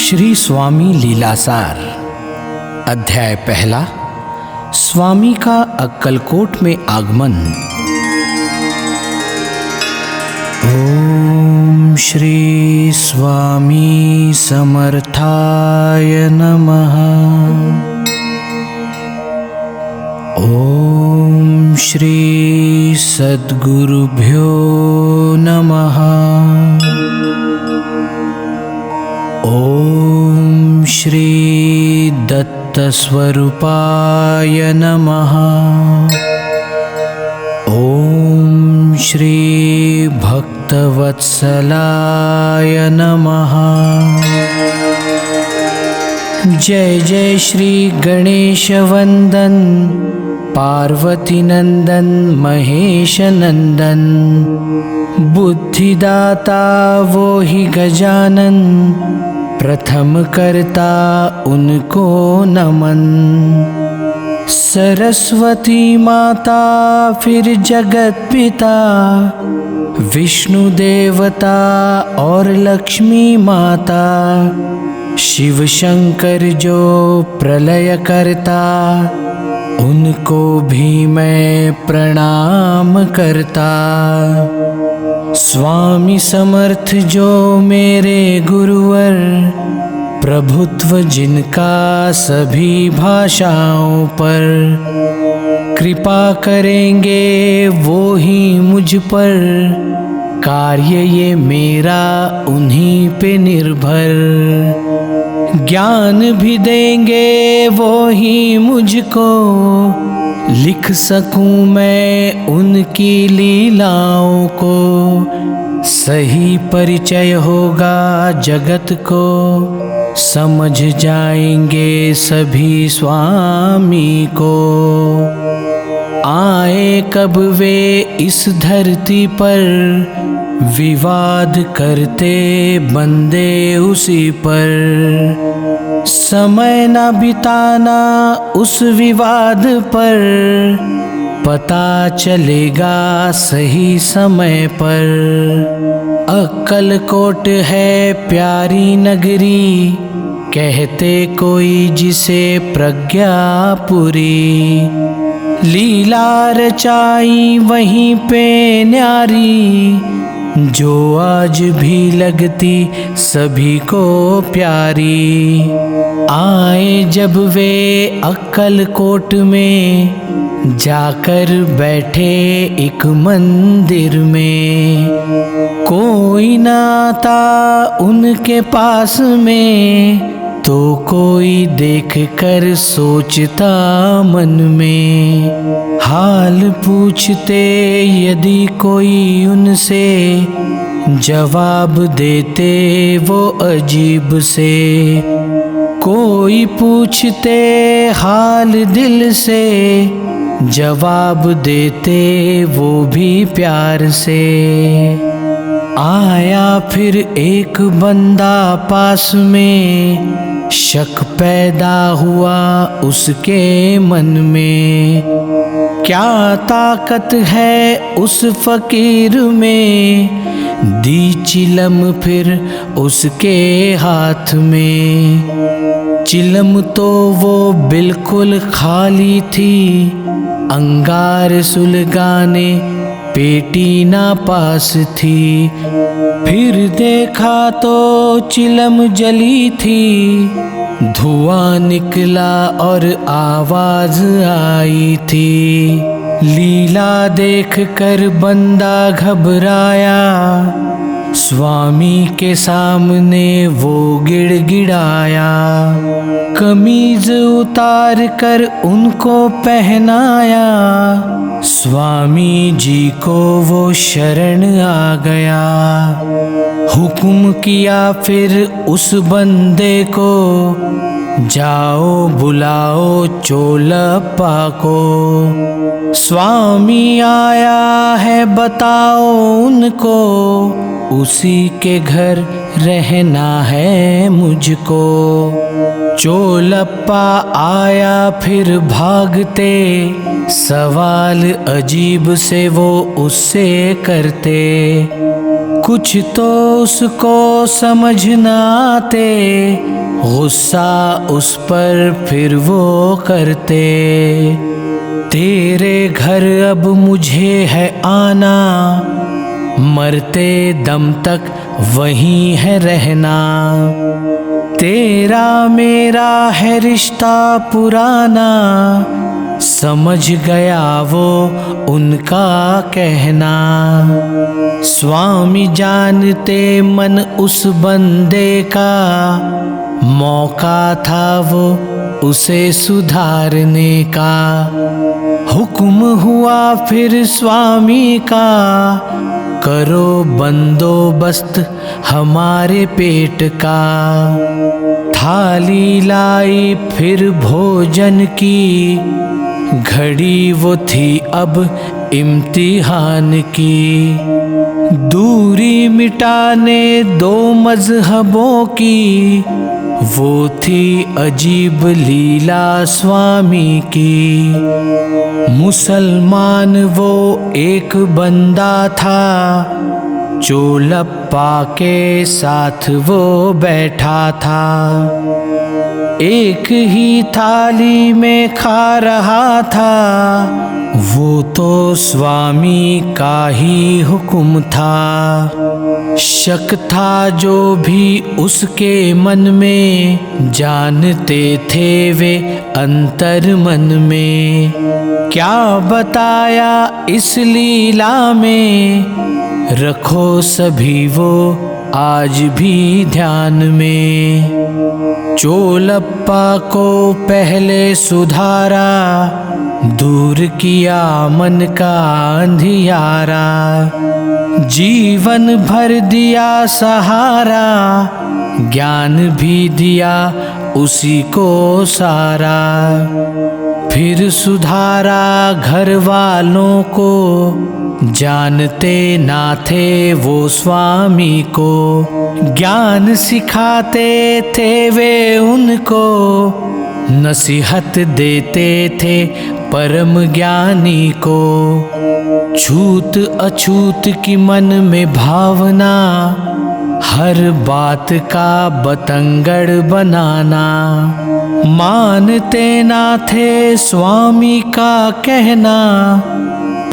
श्री स्वामी लीलासार। अध्याय पहला। स्वामी का अक्कलकोट में आगमन। ओम श्री स्वामी समर्थाय नमः। ओम श्री सद्गुरुभ्यो नमः। ओम श्री दत्तस्वरूपाय नमः। ओम श्री भक्तवत्सलाय नमः। जय जय श्री गणेश वंदन, पार्वती नंदन, महेश नंदन, बुद्धिदाता वो ही गजानन, प्रथम करता उनको नमन। सरस्वती माता फिर जगत पिता, विष्णु देवता और लक्ष्मी माता, शिव शंकर जो प्रलय करता, उनको भी मैं प्रणाम करता। स्वामी समर्थ जो मेरे गुरुवर, प्रभुत्व जिनका सभी भाषाओं पर, कृपा करेंगे वो ही मुझ पर, कार्य ये मेरा उन्हीं पे निर्भर। ज्ञान भी देंगे वो ही मुझको, लिख सकूं मैं उनकी लीलाओं को। सही परिचय होगा जगत को, समझ जाएंगे सभी स्वामी को। आए कब वे इस धरती पर, विवाद करते बंदे उसी पर। समय न बिताना उस विवाद पर, पता चलेगा सही समय पर। अक्कलकोट है प्यारी नगरी, कहते कोई जिसे प्रज्ञापुरी। लीला रचाई वहीं पे न्यारी, जो आज भी लगती सभी को प्यारी। आए जब वे अक्कलकोट में, जाकर बैठे एक मंदिर में। कोई ना आता उनके पास में, तो कोई देख कर सोचता मन में। हाल पूछते यदि कोई उनसे, जवाब देते वो अजीब से। कोई पूछते हाल दिल से, जवाब देते वो भी प्यार से। आया फिर एक बंदा पास में, शक पैदा हुआ उसके मन में। क्या ताकत है उस फकीर में, दी चिलम फिर उसके हाथ में। चिलम तो वो बिल्कुल खाली थी, अंगार सुलगाने पेटी ना पास थी। फिर देखा तो चिलम जली थी, धुआं निकला और आवाज आई थी। लीला देख कर बंदा घबराया, स्वामी के सामने वो गिड़गिड़ाया। कमीज उतार कर उनको पहनाया, स्वामी जी को वो शरण आ गया। हुक्म किया फिर उस बंदे को, जाओ बुलाओ चोलप्पा को। स्वामी आया है बताओ उनको, उसी के घर रहना है मुझको। चोलप्पा आया फिर भागते, सवाल अजीब से वो उससे करते। कुछ तो उसको समझ न आते, गुस्सा उस पर फिर वो करते। तेरे घर अब मुझे है आना, मरते दम तक वहीं है रहना। तेरा मेरा है रिश्ता पुराना, समझ गया वो उनका कहना। स्वामी जानते मन उस बंदे का, मौका था वो उसे सुधारने का। हुक्म हुआ फिर स्वामी का, करो बंदोबस्त हमारे पेट का। थाली लाई फिर भोजन की, घड़ी वो थी अब इम्तिहान की। दूरी मिटाने दो मजहबों की, वो थी अजीब लीला स्वामी की। मुसलमान वो एक बंदा था, चोलप्पा के साथ वो बैठा था। एक ही थाली में खा रहा था, वो तो स्वामी का ही हुक्म था। शक था जो भी उसके मन में, जानते थे वे अंतर मन में। क्या बताया इस लीला में, रखो सभी वो आज भी ध्यान में। चोलप्पा को पहले सुधारा, दूर किया मन का अंधियारा। जीवन भर दिया सहारा, ज्ञान भी दिया उसी को सारा। फिर सुधारा घर वालों को, जानते ना थे वो स्वामी को। ज्ञान सिखाते थे वे उनको, नसीहत देते थे परम ज्ञानी को। छूत अछूत की मन में भावना, हर बात का बतंगड़ बनाना। मानते ना थे स्वामी का कहना,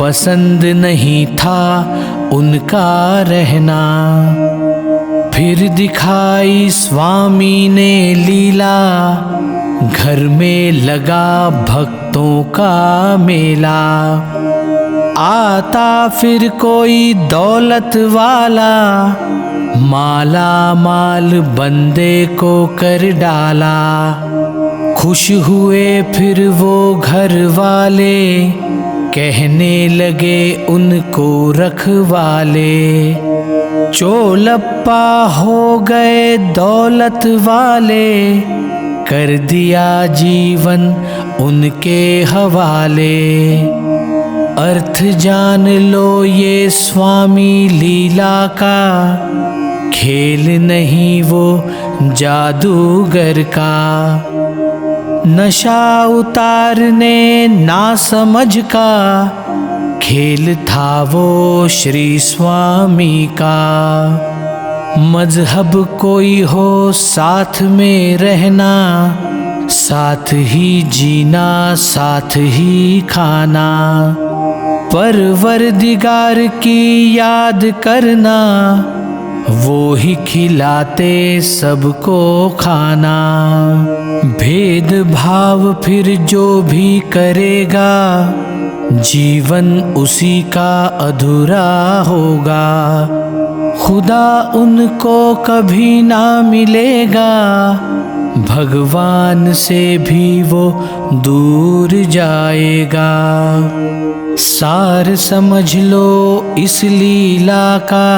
पसंद नहीं था उनका रहना। फिर दिखाई स्वामी ने लीला, घर में लगा भक्तों का मेला। आता फिर कोई दौलत वाला, माला माल बंदे को कर डाला। खुश हुए फिर वो घर वाले, कहने लगे उनको रखवाले। चोलप्पा हो गए दौलत वाले, कर दिया जीवन उनके हवाले। अर्थ जान लो ये स्वामी लीला का, खेल नहीं वो जादूगर का। नशा उतारने ना समझ का, खेल था वो श्री स्वामी का। मजहब कोई हो साथ में रहना, साथ ही जीना साथ ही खाना। परवरदिगार की याद करना, वो ही खिलाते सबको खाना। भेदभाव फिर जो भी करेगा, जीवन उसी का अधूरा होगा। खुदा उनको कभी ना मिलेगा, भगवान से भी वो दूर जाएगा। सार समझ लो इस लीला का,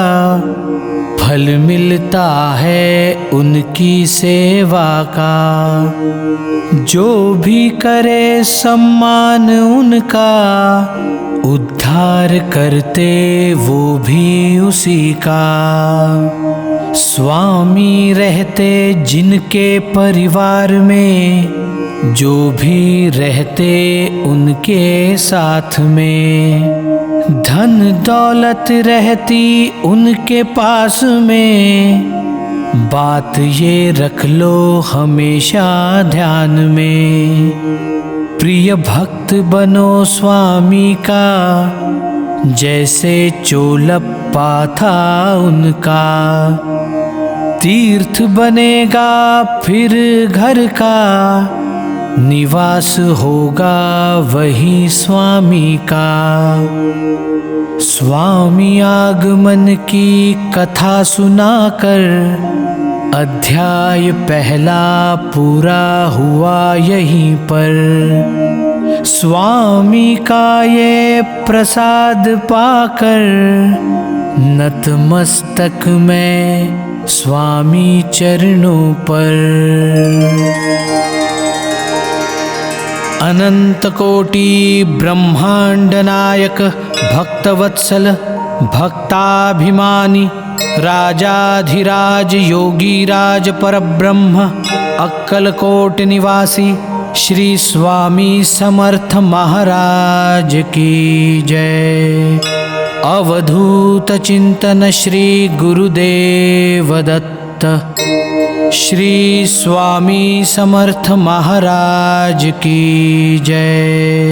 फल मिलता है उनकी सेवा का। जो भी करे सम्मान उनका, उद्धार करते वो भी उसी का। स्वामी रहते जिनके परिवार में, जो भी रहते उनके साथ में। धन दौलत रहती उनके पास में, बात ये रख लो हमेशा ध्यान में। प्रिय भक्त बनो स्वामी का, जैसे चोलप्पा था उनका। तीर्थ बनेगा फिर घर का, निवास होगा वही स्वामी का। स्वामी आगमन की कथा सुनाकर, अध्याय पहला पूरा हुआ यहीं पर। स्वामी का ये प्रसाद पाकर, नतमस्तक में स्वामी चरणों पर। अनंत कोटि ब्रह्मांड नायक, भक्तवत्सल भक्ताभिमानी, राजाधिराज योगीराज परब्रह्म, अक्कलकोट निवासी श्री स्वामी समर्थ महाराज की जय। अवधूत चिंतन श्री गुरुदेव दत्त। श्री स्वामी समर्थ महाराज की जय।